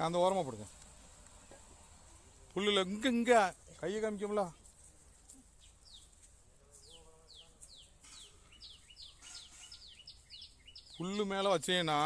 அந்த ஓரமாக போடுங்க. புல்லில் இங்கே கையை காமிக்கும்ல. புல்லு மேலே வச்சேன்னா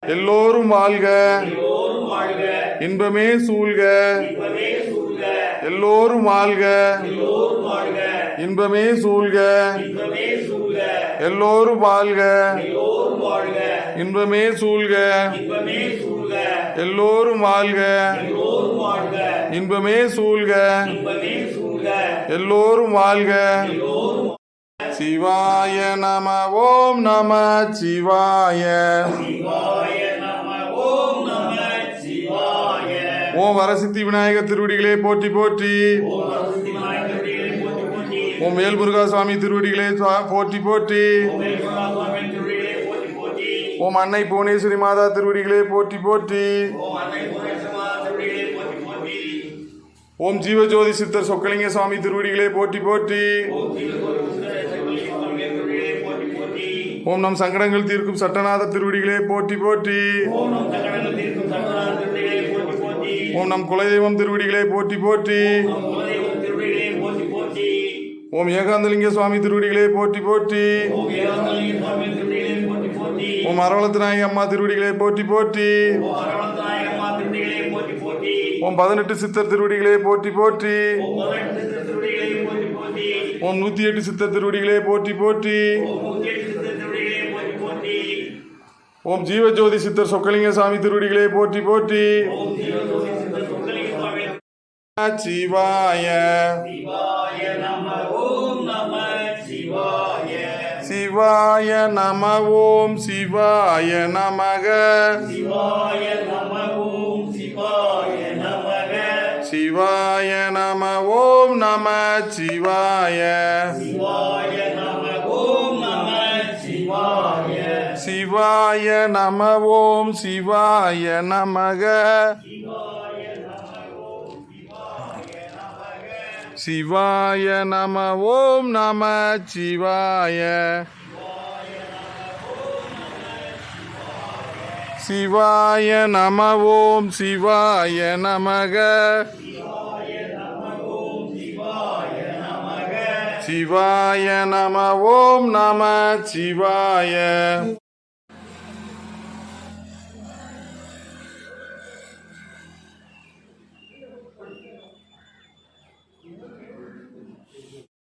எல்லோரும் வாழ்க, இன்பமே சூழ்க. எல்லோரும் வாழ்க, இன்பமே சூழ்க. எல்லோரும் வாழ்க, இன்பமே சூழ்க. எல்லோரும் வாழ்க, இன்பமே சூழ்க. எல்லோரும் வாழ்க. சிவாய நம. ஓம் நம சிவாய. ஓம் வரசித்தி விநாயகர் திருவடிகளே போற்றி போற்றி. ஓம் வேல்முருகா சுவாமி திருவடிகளே போற்றி போற்றி. ஓம் அன்னை புவனேஸ்வரி மாதா திருவடிகளே போற்றி போற்றி. ஓம் ஜீவஜோதி சித்தர் சொக்கலிங்க சுவாமி திருவடிகளே போற்றி போற்றி. ஓம் நம் சங்கடங்கள் தீர்க்கும் சட்டநாத திருவடிகளே போற்றி போற்றி. ஓம் நம் குலதெய்வம் திருவடிகளே போற்றி போற்றி. ஓம் ஏகாந்தலிங்க சுவாமி திருவடிகளே போற்றி போற்றி. ஓம் ஏகாந்தலிங்க சுவாமி திருவடிகளே போற்றி போற்றி. ஓம் அரவணத்தநாயகி அம்மா திருவடிகளே போற்றி போற்றி. ஓம் அரவணத்தநாயகி அம்மா திருவடிகளே போற்றி போற்றி. ஓம் 18 சித்தர் திருவடிகளே போற்றி போற்றி. ஓம் 18 சித்தர் திருவடிகளே போற்றி போற்றி. ஓம் 108 சித்தர் திருவடிகளே போற்றி போற்றி. ஓம் 108 சித்தர் திருவடிகளே போற்றி போற்றி. ஓம் ஜீவஜோதி சித்தர் சொக்கலிங்க சாமி திருவடிகளே போற்றி போற்றி. ஓம் ஜீவஜோதி சித்தர் சொக்கலிங்க சுவாமி சிவாய சிவாய நம. ஓம் நம சிவாய. சிவாய நம. ஓம் சிவாய நமக. சிவாய நம. ஓம் சிவாய நமக. சிவாய நம. ஓம் நம சிவாய. சிவாய நம. ஓம் நம சிவாய. சிவாய நம. ஓம் சிவாய நமக. சிவாய நம. ஓம் நம சிவாய. சிவாய நம. ஓம் சிவாய நமக. சிவாய நம. ஓம் நம சிவாய.